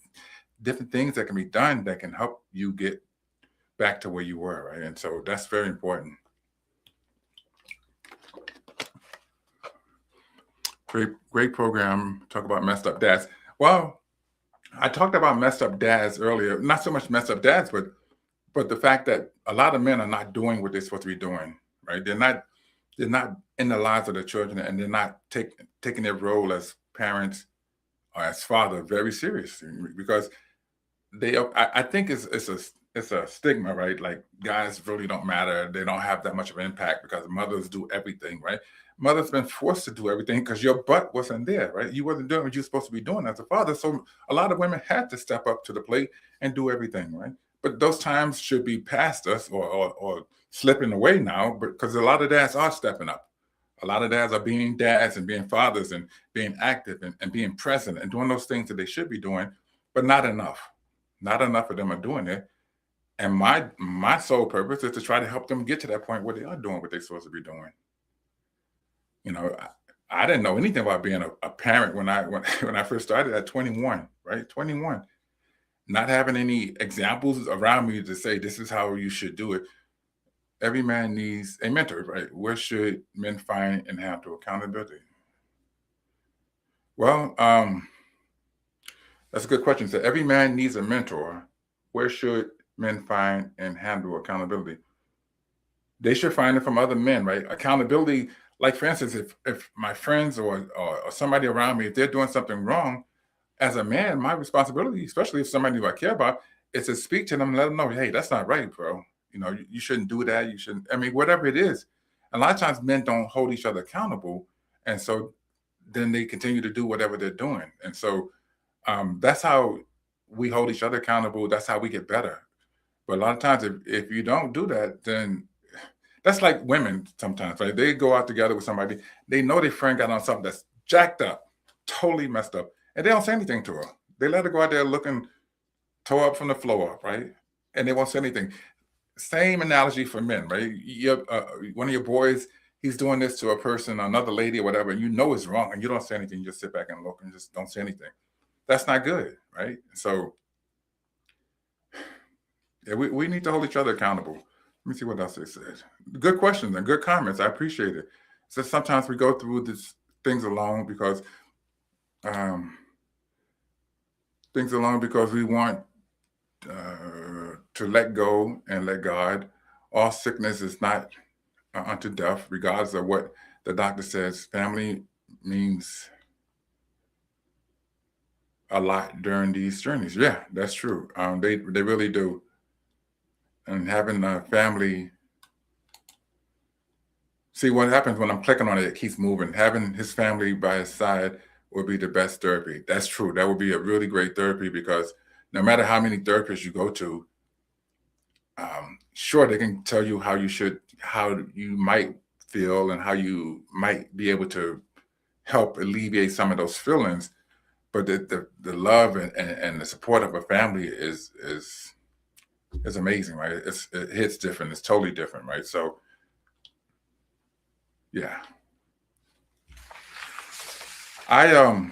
different things that can be done that can help you get back to where you were, right? And so that's very important. Great program. Talk about messed up dads. Well, I talked about messed up dads earlier. Not so much messed up dads, but the fact that a lot of men are not doing what they're supposed to be doing, right? They're not in the lives of their children, and they're not taking their role as parents or as father very seriously, because I think it's it's a stigma, right? Like guys really don't matter. They don't have that much of an impact because mothers do everything, right? Mother's been forced to do everything because your butt wasn't there, right? You wasn't doing what you're supposed to be doing as a father. So a lot of women had to step up to the plate and do everything, right? But those times should be past us or slipping away now, because a lot of dads are stepping up. A lot of dads are being dads and being fathers and being active and being present and doing those things that they should be doing, but not enough. Not enough of them are doing it. And my sole purpose is to try to help them get to that point where they are doing what they're supposed to be doing. You know, I didn't know anything about being a parent when I first started at 21, right? 21. Not having any examples around me to say this is how you should do it. Every man needs a mentor, right? Where should men find and handle accountability? Well, that's a good question. So every man needs a mentor. Where should men find and handle accountability? They should find it from other men, right? Accountability, like for instance, if my friends or somebody around me, if they're doing something wrong, as a man, my responsibility, especially if somebody who I care about, is to speak to them and let them know, hey, that's not right, bro. You know, you shouldn't do that. You shouldn't, I mean, whatever it is. A lot of times men don't hold each other accountable. And so then they continue to do whatever they're doing. And so that's how we hold each other accountable. That's how we get better. But a lot of times, if you don't do that, then that's like women sometimes, right? They go out together with somebody. They know their friend got on something that's jacked up, totally messed up. And they don't say anything to her. They let her go out there looking toe up from the floor up, right? And they won't say anything. Same analogy for men, right? One of your boys, he's doing this to a person, another lady or whatever, and you know it's wrong, and you don't say anything. You just sit back and look and just don't say anything. That's not good, right? So yeah, we need to hold each other accountable. Let me see what else they said. Good questions and good comments. I appreciate it. So sometimes we go through these things alone because we want to let go and let God. All sickness is not unto death, regardless of what the doctor says. Family means a lot during these journeys. Yeah, that's true. They really do. And having a family, see what happens when I'm clicking on it, it keeps moving. Having his family by his side would be the best therapy. That's true. That would be a really great therapy because no matter how many therapists you go to, sure, they can tell you how you might feel and how you might be able to help alleviate some of those feelings. But the love and the support of a family is amazing, right? It hits different. It's totally different, right? So, yeah. I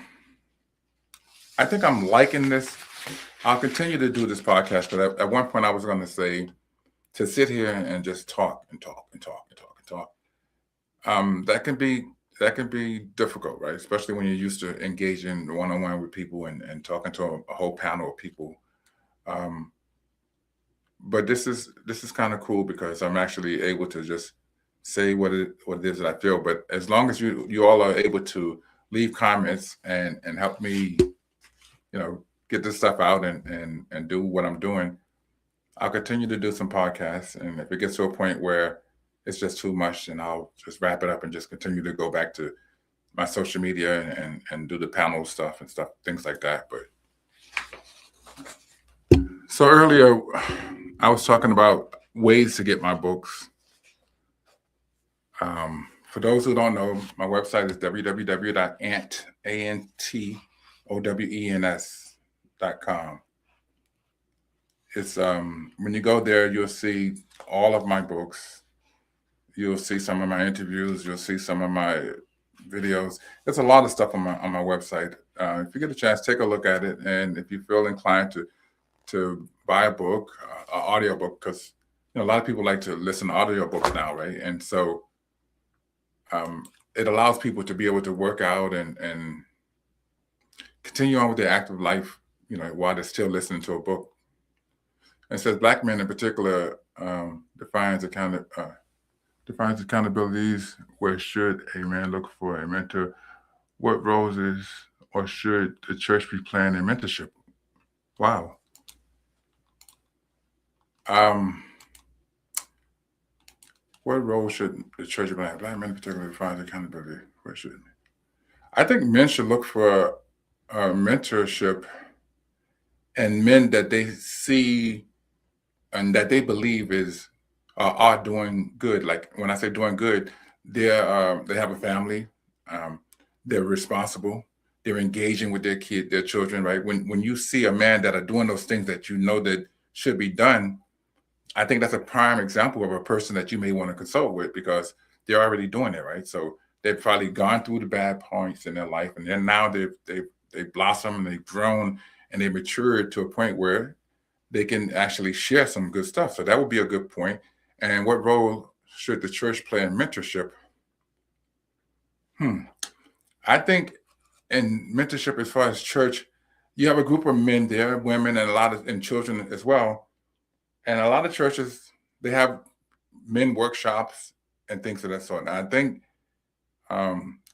think I'm liking this. I'll continue to do this podcast, but at one point I was going to say to sit here and just talk and talk and talk and talk and talk. That can be difficult, right? Especially when you're used to engaging one-on-one with people and talking to a whole panel of people. But this is kind of cool because I'm actually able to just say what it is that I feel. But as long as you all are able to leave comments and help me, get this stuff out and do what I'm doing, I'll continue to do some podcasts. And if it gets to a point where it's just too much, then I'll just wrap it up and just continue to go back to my social media and do the panel stuff and stuff, things like that. But so earlier I was talking about ways to get my books. For those who don't know, my website is www.antowens.com. It's when you go there, you'll see all of my books. You'll see some of my interviews. You'll see some of my videos. There's a lot of stuff on my website. If you get a chance, take a look at it. And if you feel inclined to buy a book, an audio book, because a lot of people like to listen to audio books now, right? And so it allows people to be able to work out and continue on with their active life, while they're still listening to a book. And it says Black men in particular defines accountabilities. Where should a man look for a mentor? What roles or should the church be playing in mentorship? Wow. Um, what role should the church play? Black men particularly find accountability. Where should I think men should look for mentorship and men that they see and that they believe are doing good. Like when I say doing good, they have a family, um, they're responsible, they're engaging with their children. Right. When you see a man that are doing those things that you know that should be done, I think that's a prime example of a person that you may want to consult with because they're already doing it. Right. So they've probably gone through the bad points in their life, and then now they've blossomed, they've grown, and they matured to a point where they can actually share some good stuff. So that would be a good point. And what role should the church play in mentorship? I think in mentorship, as far as church, you have a group of men there, women, and children as well. And a lot of churches, they have men workshops and things of that sort. And I think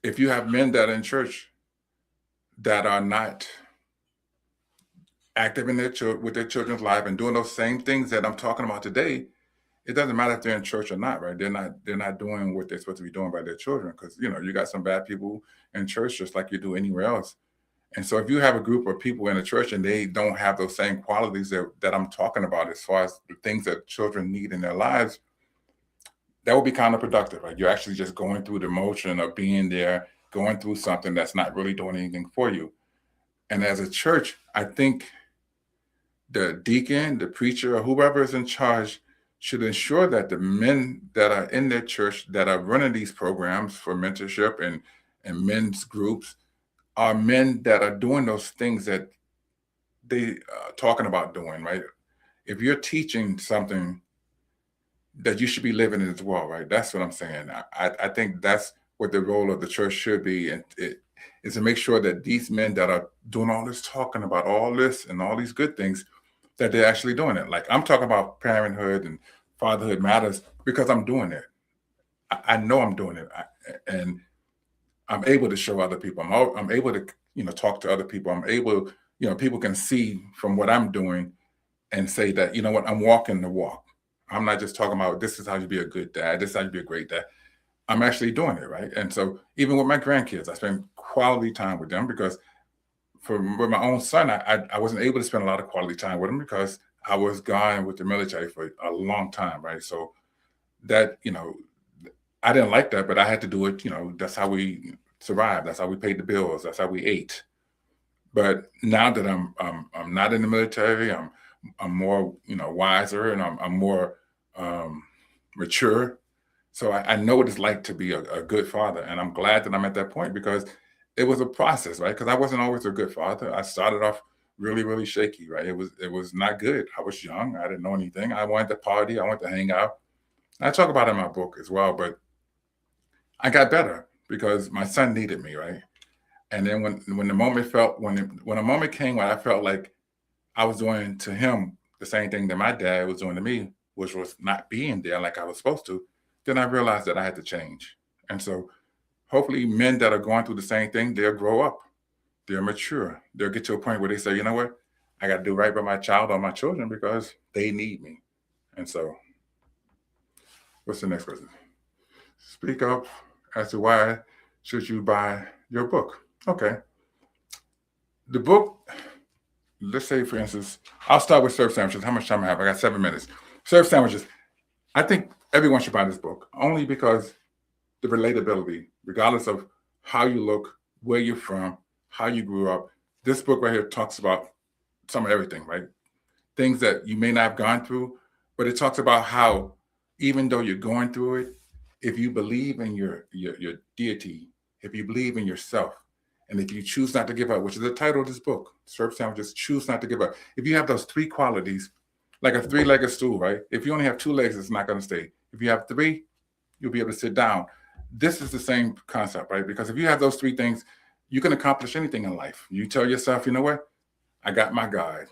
if you have men that are in church that are not active in with their children's life and doing those same things that I'm talking about today, it doesn't matter if they're in church or not, right? They're not doing what they're supposed to be doing by their children because you got some bad people in church just like you do anywhere else. And so if you have a group of people in a church and they don't have those same qualities that I'm talking about as far as the things that children need in their lives, that would be counterproductive, right? You're actually just going through the motion of being there, going through something that's not really doing anything for you. And as a church, I think the deacon, the preacher, or whoever is in charge should ensure that the men that are in their church that are running these programs for mentorship and men's groups are men that are doing those things that they are talking about doing, right? If you're teaching something that you should be living it as well, right? That's what I'm saying. I think that's what the role of the church should be. And it is to make sure that these men that are doing all this talking about all this and all these good things, that they're actually doing it. Like I'm talking about parenthood and fatherhood matters because I'm doing it. I know I'm doing it. And I'm able to show other people. I'm able to, talk to other people. I'm able, people can see from what I'm doing and say that, you know what, I'm walking the walk. I'm not just talking about this is how you be a good dad. This is how you be a great dad. I'm actually doing it, right? And so even with my grandkids, I spend quality time with them because with my own son, I wasn't able to spend a lot of quality time with him because I was gone with the military for a long time, right? So that, I didn't like that, but I had to do it. That's how we survived. That's how we paid the bills. That's how we ate. But now that I'm not in the military, I'm more, wiser, and I'm more mature. So I know what it's like to be a good father, and I'm glad that I'm at that point because it was a process, right? Because I wasn't always a good father. I started off really, really shaky, right? It was not good. I was young. I didn't know anything. I wanted to party. I wanted to hang out. I talk about it in my book as well, but I got better because my son needed me, right? And then when the moment when a moment came when I felt like I was doing to him the same thing that my dad was doing to me, which was not being there like I was supposed to, then I realized that I had to change. And so hopefully men that are going through the same thing, they'll grow up, they'll mature, they'll get to a point where they say, you know what, I got to do right by my child or my children because they need me. And so what's the next question? Speak up as to why should you buy your book. Okay. The book, let's say, for instance, I'll start with serve sandwiches. How much time I have? I got 7 minutes. Serve sandwiches. I think everyone should buy this book only because the relatability, regardless of how you look, where you're from, how you grew up. This book right here talks about some of everything, right? Things that you may not have gone through, but it talks about how even though you're going through it, if you believe in your deity, if you believe in yourself, and if you choose not to give up, which is the title of this book, Serve Sandwiches, Choose Not to Give Up. If you have those three qualities, like a three-legged stool, right? If you only have 2 legs, it's not going to stay. If you have 3, you'll be able to sit down. This is the same concept, right? Because if you have those 3 things, you can accomplish anything in life. You tell yourself, you know what? I got my God.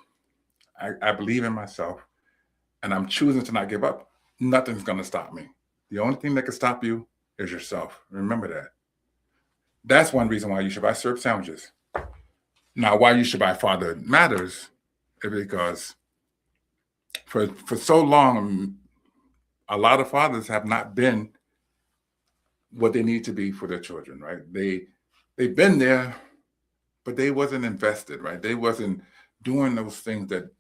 I believe in myself, and I'm choosing to not give up. Nothing's going to stop me. The only thing that can stop you is yourself. Remember that. That's one reason why you should buy Serve Sandwiches. Now, why you should buy Fatherhood Matters is because for so long, a lot of fathers have not been what they need to be for their children, right? They've been there, but they wasn't invested, right? They wasn't doing those things that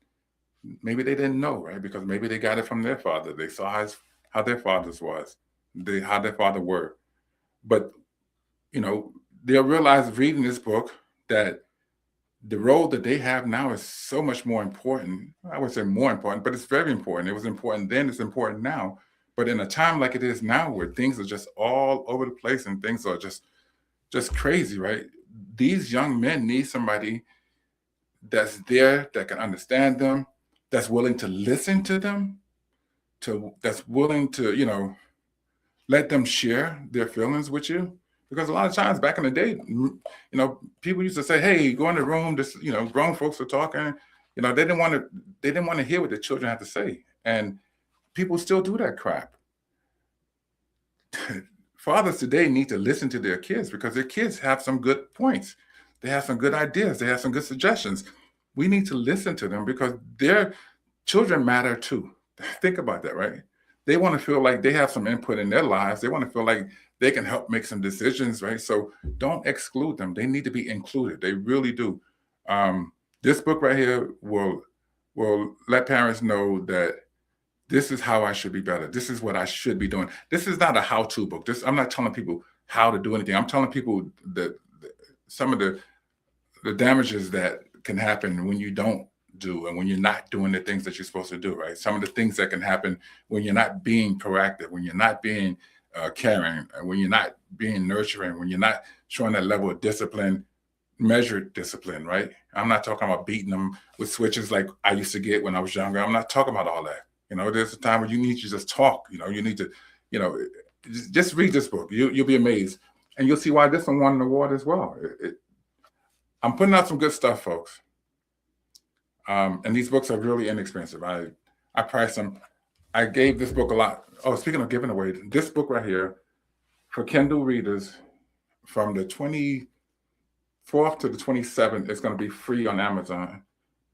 maybe they didn't know, right? Because maybe they got it from their father. They saw how their fathers was, how their father were. But, they'll realize reading this book that the role that they have now is so much more important. I would say more important, but it's very important. It was important then, it's important now. But in a time like it is now, where things are just all over the place and things are just crazy, right? These young men need somebody that's there, that can understand them, that's willing to listen to them, that's willing to, let them share their feelings with you. Because a lot of times back in the day, people used to say, "Hey, go in the room." This, grown folks are talking. They didn't want to hear what the children had to say, and people still do that crap. Fathers today need to listen to their kids because their kids have some good points. They have some good ideas. They have some good suggestions. We need to listen to them because their children matter too. Think about that, right? They want to feel like they have some input in their lives. They want to feel like they can help make some decisions, right? So don't exclude them. They need to be included. They really do. This book right here will let parents know that this is how I should be better. This is what I should be doing. This is not a how-to book. I'm not telling people how to do anything. I'm telling people that some of the damages that can happen when you don't do and when you're not doing the things that you're supposed to do, right? Some of the things that can happen when you're not being proactive, when you're not being caring, and when you're not being nurturing, when you're not showing that level of discipline, measured discipline, right? I'm not talking about beating them with switches like I used to get when I was younger. I'm not talking about all that. There's a time where you need to just talk. You need to, just read this book. You'll be amazed, and you'll see why this one won an award as well. I'm putting out some good stuff, folks. And these books are really inexpensive. I price them. I gave this book a lot. Oh, speaking of giving away, this book right here for Kindle readers from the 24th to the 27th is going to be free on Amazon.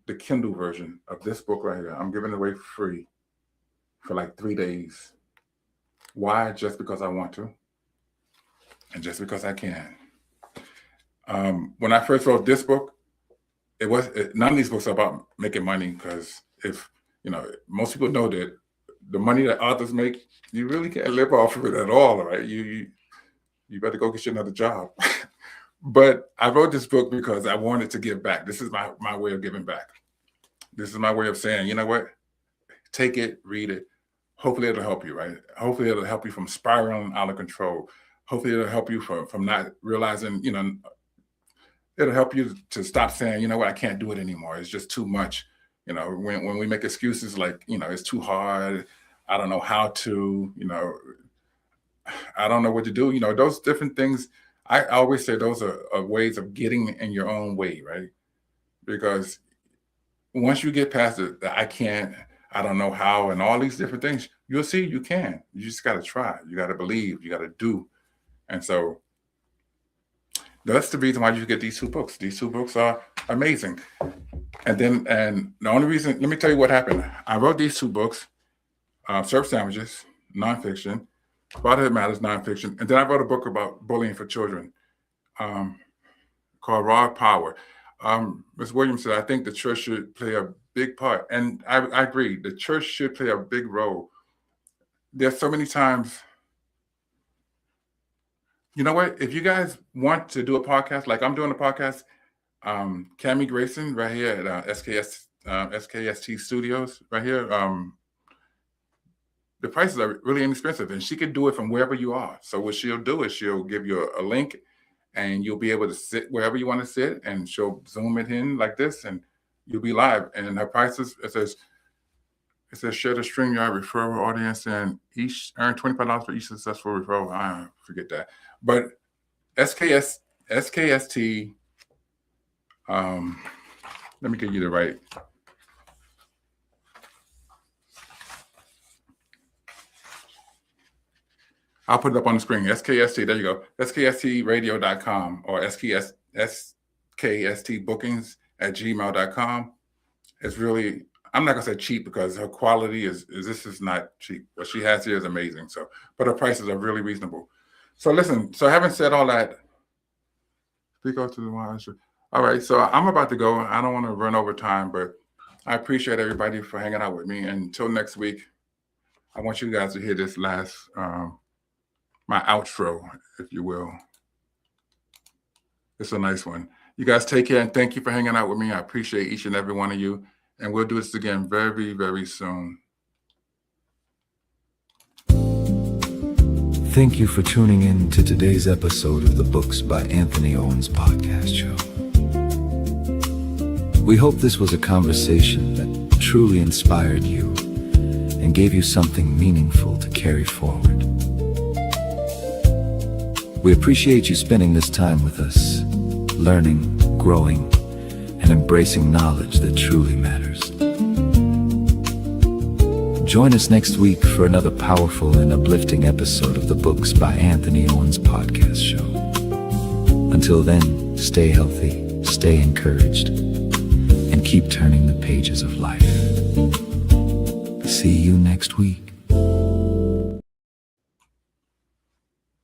The Kindle version of this book right here, I'm giving it away free for like 3 days. Why? Just because I want to, and just because I can. When I first wrote this book, none of these books are about making money, because if most people know that the money that authors make, you really can't live off of it at all, right? You better go get you another job. But I wrote this book because I wanted to give back. This is my way of giving back. This is my way of saying, you know what? Take it, read it. Hopefully it'll help you, right? Hopefully it'll help you from spiraling out of control. Hopefully it'll help you from not realizing, it'll help you to stop saying, you know what, I can't do it anymore. It's just too much. When we make excuses like, it's too hard. I don't know how to, I don't know what to do. Those different things. I always say those are ways of getting in your own way, right? Because once you get past it, I can't, I don't know how, and all these different things, you'll see you can. You just got to try. You got to believe. You got to do. And so that's the reason why you get these two books. These two books are amazing. And the only reason, let me tell you what happened. I wrote these two books, Surf Sandwiches, nonfiction, Fatherhood Matters, nonfiction. And then I wrote a book about bullying for children called Raw Power. Ms. Williams said, I think the church should play a big part. And I agree. The church should play a big role. There's so many times, you know what? If you guys want to do a podcast, like I'm doing a podcast, Cammie Grayson right here at SKST Studios right here. The prices are really inexpensive, and she can do it from wherever you are. So what she'll do is she'll give you a link, and you'll be able to sit wherever you want to sit, and she'll zoom it in like this, and you'll be live. And her prices, it says share the StreamYard referral audience, and each earn $25 for each successful referral. I forget that, but SKST. Let me get you the right. I'll put it up on the screen. SKST, there you go. SKSTradio.com or SKST bookings at gmail.com. It's really I'm not gonna say cheap because her quality is this is not cheap. What she has here is amazing. So, but her prices are really reasonable. So listen. So having said all that, speak out to the wise. All right. So I'm about to go. I don't want to run over time, but I appreciate everybody for hanging out with me. And until next week, I want you guys to hear this last my outro, if you will. It's a nice one. You guys take care and thank you for hanging out with me. I appreciate each and every one of you. And we'll do this again very, very soon. Thank you for tuning in to today's episode of the Books by Anthony Owens Podcast Show. We hope this was a conversation that truly inspired you and gave you something meaningful to carry forward. We appreciate you spending this time with us, learning, growing, and embracing knowledge that truly matters. Join us next week for another powerful and uplifting episode of the Books by Anthony Owens Podcast Show. Until then, stay healthy, stay encouraged, and keep turning the pages of life. See you next week.